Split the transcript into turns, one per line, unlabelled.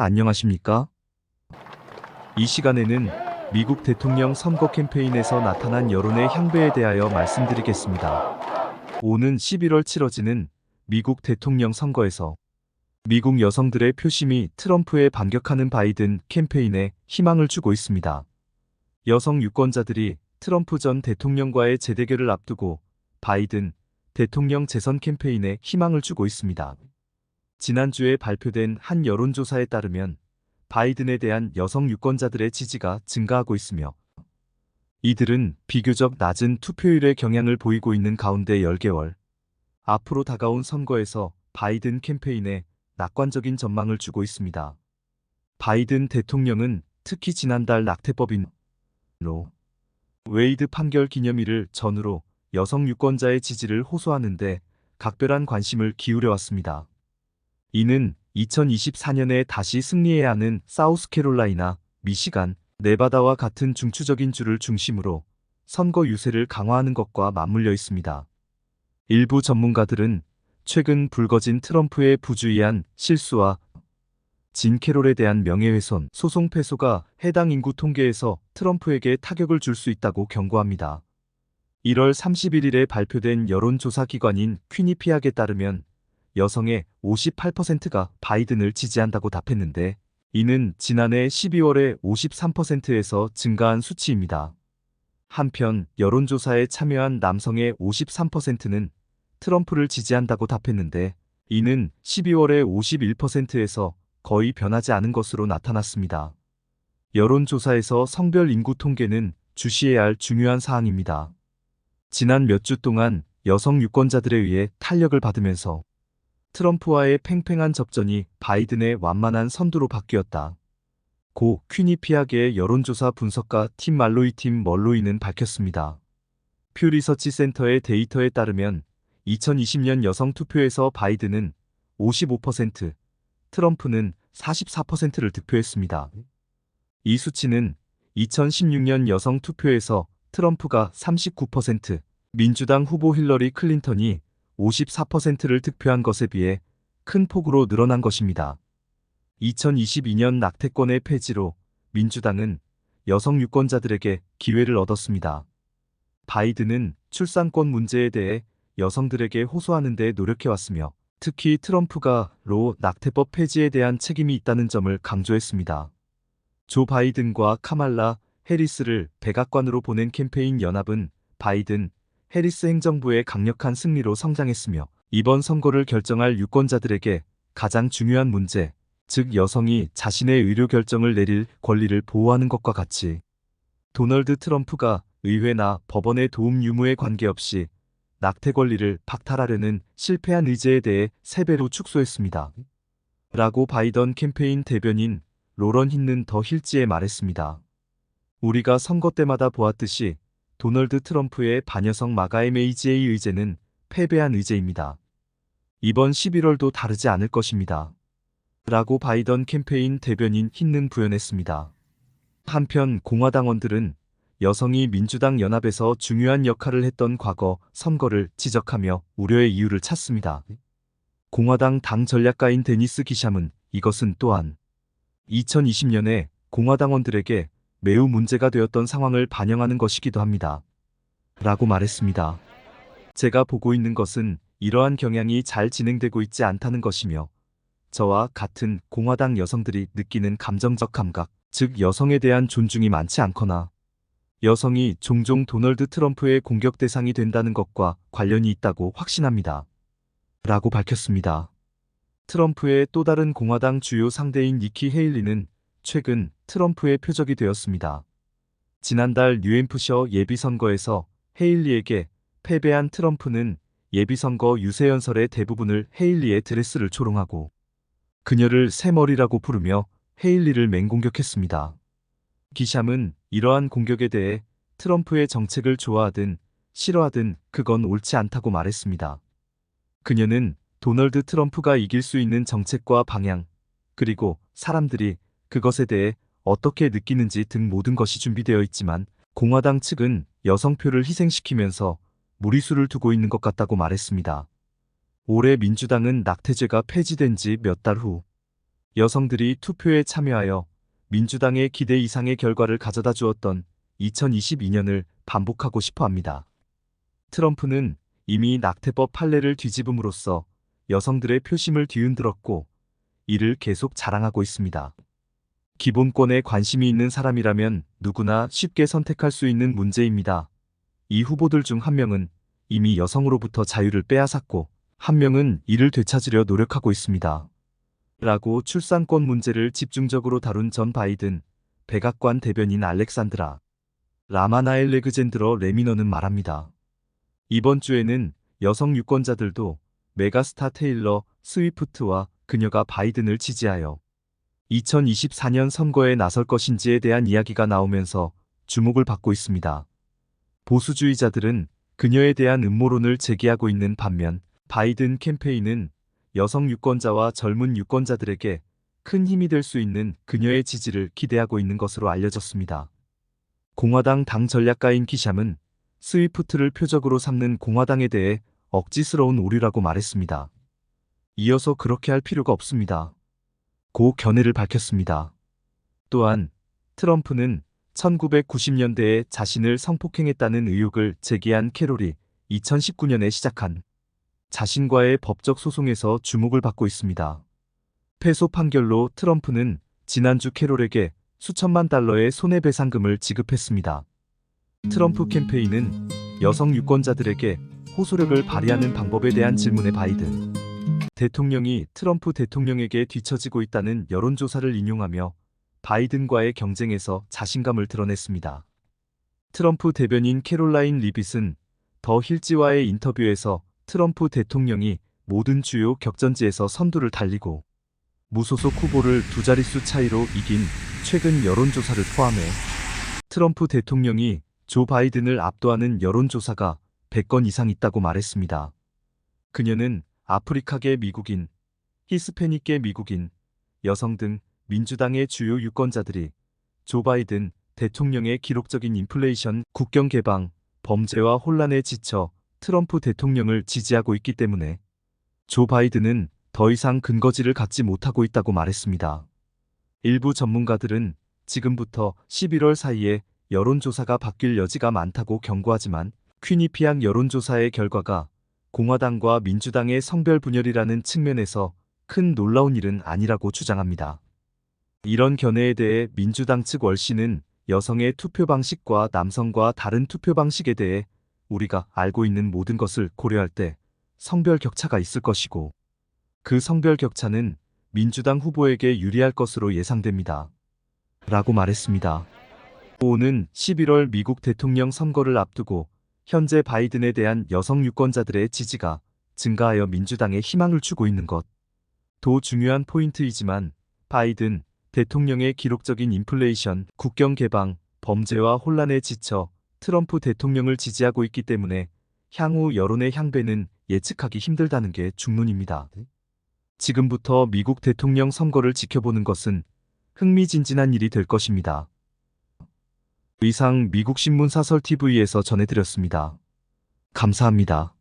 안녕하십니까? 이 시간에는 미국 대통령 선거 캠페인에서 나타난 여론의 향배에 대하여 말씀드리겠습니다. 오는 11월 치러지는 미국 대통령 선거에서 미국 여성들의 표심이 트럼프에 반격하는 바이든 캠페인에 희망을 주고 있습니다. 여성 유권자들이 트럼프 전 대통령과의 재대결을 앞두고 바이든 대통령 재선 캠페인에 희망을 주고 있습니다. 지난주에 발표된 한 여론조사에 따르면 바이든에 대한 여성 유권자들의 지지가 증가하고 있으며 이들은 비교적 낮은 투표율의 경향을 보이고 있는 가운데 10개월 앞으로 다가온 선거에서 바이든 캠페인에 낙관적인 전망을 주고 있습니다. 바이든 대통령은 특히 지난달 낙태법인 로 웨이드 판결 기념일을 전후로 여성 유권자의 지지를 호소하는 데 각별한 관심을 기울여 왔습니다. 이는 2024년에 다시 승리해야 하는 사우스캐롤라이나, 미시간, 네바다와 같은 중추적인 주를 중심으로 선거 유세를 강화하는 것과 맞물려 있습니다. 일부 전문가들은 최근 불거진 트럼프의 부주의한 실수와 진 캐롤에 대한 명예훼손 소송 패소가 해당 인구 통계에서 트럼프에게 타격을 줄 수 있다고 경고합니다. 1월 31일에 발표된 여론조사 기관인 퀴니피악에 따르면 여성의 58%가 바이든을 지지한다고 답했는데 이는 지난해 12월의 53%에서 증가한 수치입니다. 한편 여론조사에 참여한 남성의 53%는 트럼프를 지지한다고 답했는데 이는 12월의 51%에서 거의 변하지 않은 것으로 나타났습니다. 여론조사에서 성별 인구 통계는 주시해야 할 중요한 사항입니다. 지난 몇 주 동안 여성 유권자들에 의해 탄력을 받으면서 트럼프와의 팽팽한 접전이 바이든의 완만한 선두로 바뀌었다. 고 퀴니피아계의 여론조사 분석가 팀 말로이 팀 멀로이는 밝혔습니다. 퓨 리서치 센터의 데이터에 따르면 2020년 여성 투표에서 바이든은 55%, 트럼프는 44%를 득표했습니다. 이 수치는 2016년 여성 투표에서 트럼프가 39%, 민주당 후보 힐러리 클린턴이 54%를 득표한 것에 비해 큰 폭으로 늘어난 것입니다. 2022년 낙태권의 폐지로 민주당은 여성 유권자들에게 기회를 얻었습니다. 바이든은 출산권 문제에 대해 여성들에게 호소하는 데 노력해왔으며 특히 트럼프가 로 낙태법 폐지에 대한 책임이 있다는 점을 강조했습니다. 조 바이든과 카말라 해리스를 백악관으로 보낸 캠페인 연합은 바이든, 해리스 행정부의 강력한 승리로 성장했으며 이번 선거를 결정할 유권자들에게 가장 중요한 문제, 즉 여성이 자신의 의료 결정을 내릴 권리를 보호하는 것과 같이 도널드 트럼프가 의회나 법원의 도움 유무에 관계없이 낙태 권리를 박탈하려는 실패한 의제에 대해 3배로 축소했습니다. 라고 바이든 캠페인 대변인 로런 힌는 더 힐지에 말했습니다. 우리가 선거 때마다 보았듯이 도널드 트럼프의 반여성 마가 MAGA 의제는 패배한 의제입니다. 이번 11월도 다르지 않을 것입니다. 라고 바이든 캠페인 대변인 힌는 부연했습니다. 한편 공화당원들은 여성이 민주당 연합에서 중요한 역할을 했던 과거 선거를 지적하며 우려의 이유를 찾습니다. 공화당 당 전략가인 데니스 기샴은 이것은 또한 2020년에 공화당원들에게 매우 문제가 되었던 상황을 반영하는 것이기도 합니다. 라고 말했습니다. 제가 보고 있는 것은 이러한 경향이 잘 진행되고 있지 않다는 것이며 저와 같은 공화당 여성들이 느끼는 감정적 감각, 즉 여성에 대한 존중이 많지 않거나 여성이 종종 도널드 트럼프의 공격 대상이 된다는 것과 관련이 있다고 확신합니다. 라고 밝혔습니다. 트럼프의 또 다른 공화당 주요 상대인 니키 헤일리는 최근 트럼프의 표적이 되었습니다. 지난달 뉴햄프셔 예비선거에서 헤일리에게 패배한 트럼프는 예비선거 유세연설의 대부분을 헤일리의 드레스를 조롱하고 그녀를 새머리라고 부르며 헤일리를 맹공격했습니다. 기샴은 이러한 공격에 대해 트럼프의 정책을 좋아하든 싫어하든 그건 옳지 않다고 말했습니다. 그녀는 도널드 트럼프가 이길 수 있는 정책과 방향, 그리고 사람들이 그것에 대해 어떻게 느끼는지 등 모든 것이 준비되어 있지만 공화당 측은 여성표를 희생시키면서 무리수를 두고 있는 것 같다고 말했습니다. 올해 민주당은 낙태죄가 폐지된 지 몇 달 후 여성들이 투표에 참여하여 민주당의 기대 이상의 결과를 가져다 주었던 2022년을 반복하고 싶어 합니다. 트럼프는 이미 낙태법 판례를 뒤집음으로써 여성들의 표심을 뒤흔들었고 이를 계속 자랑하고 있습니다. 기본권에 관심이 있는 사람이라면 누구나 쉽게 선택할 수 있는 문제입니다. 이 후보들 중 한 명은 이미 여성으로부터 자유를 빼앗았고 한 명은 이를 되찾으려 노력하고 있습니다. 라고 출산권 문제를 집중적으로 다룬 전 바이든 백악관 대변인 알렉산드라 라마나엘레그젠드러 레미너는 말합니다. 이번 주에는 여성 유권자들도 메가스타 테일러 스위프트와 그녀가 바이든을 지지하여 2024년 선거에 나설 것인지에 대한 이야기가 나오면서 주목을 받고 있습니다. 보수주의자들은 그녀에 대한 음모론을 제기하고 있는 반면 바이든 캠페인은 여성 유권자와 젊은 유권자들에게 큰 힘이 될 수 있는 그녀의 지지를 기대하고 있는 것으로 알려졌습니다. 공화당 당 전략가인 기샴은 스위프트를 표적으로 삼는 공화당에 대해 억지스러운 오류라고 말했습니다. 이어서 그렇게 할 필요가 없습니다. 고 견해를 밝혔습니다. 또한 트럼프는 1990년대에 자신을 성폭행했다는 의혹을 제기한 캐롤이 2019년에 시작한 자신과의 법적 소송에서 주목을 받고 있습니다. 패소 판결로 트럼프는 지난주 캐롤에게 수천만 달러의 손해배상금을 지급했습니다. 트럼프 캠페인은 여성 유권자들에게 호소력을 발휘하는 방법에 대한 질문에 바이든 대통령이 트럼프 대통령에게 뒤처지고 있다는 여론조사를 인용하며 바이든과의 경쟁에서 자신감을 드러냈습니다. 트럼프 대변인 캐롤라인 리빗은 더 힐지와의 인터뷰에서 트럼프 대통령이 모든 주요 격전지에서 선두를 달리고 무소속 후보를 두 자릿수 차이로 이긴 최근 여론조사를 포함해 트럼프 대통령이 조 바이든을 압도하는 여론조사가 100건 이상 있다고 말했습니다. 그녀는 아프리카계 미국인, 히스패닉계 미국인, 여성 등 민주당의 주요 유권자들이 조 바이든 대통령의 기록적인 인플레이션, 국경 개방, 범죄와 혼란에 지쳐 트럼프 대통령을 지지하고 있기 때문에 조 바이든은 더 이상 근거지를 갖지 못하고 있다고 말했습니다. 일부 전문가들은 지금부터 11월 사이에 여론조사가 바뀔 여지가 많다고 경고하지만 퀴니피악 여론조사의 결과가 공화당과 민주당의 성별 분열이라는 측면에서 큰 놀라운 일은 아니라고 주장합니다. 이런 견해에 대해 민주당 측 월시는 여성의 투표 방식과 남성과 다른 투표 방식에 대해 우리가 알고 있는 모든 것을 고려할 때 성별 격차가 있을 것이고 그 성별 격차는 민주당 후보에게 유리할 것으로 예상됩니다. 라고 말했습니다. 오는 11월 미국 대통령 선거를 앞두고 현재 바이든에 대한 여성 유권자들의 지지가 증가하여 민주당에 희망을 주고 있는 것. 도 중요한 포인트이지만 바이든 대통령의 기록적인 인플레이션, 국경 개방, 범죄와 혼란에 지쳐 트럼프 대통령을 지지하고 있기 때문에 향후 여론의 향배는 예측하기 힘들다는 게 중론입니다. 지금부터 미국 대통령 선거를 지켜보는 것은 흥미진진한 일이 될 것입니다. 이상 미국 신문 사설 TV에서 전해드렸습니다. 감사합니다.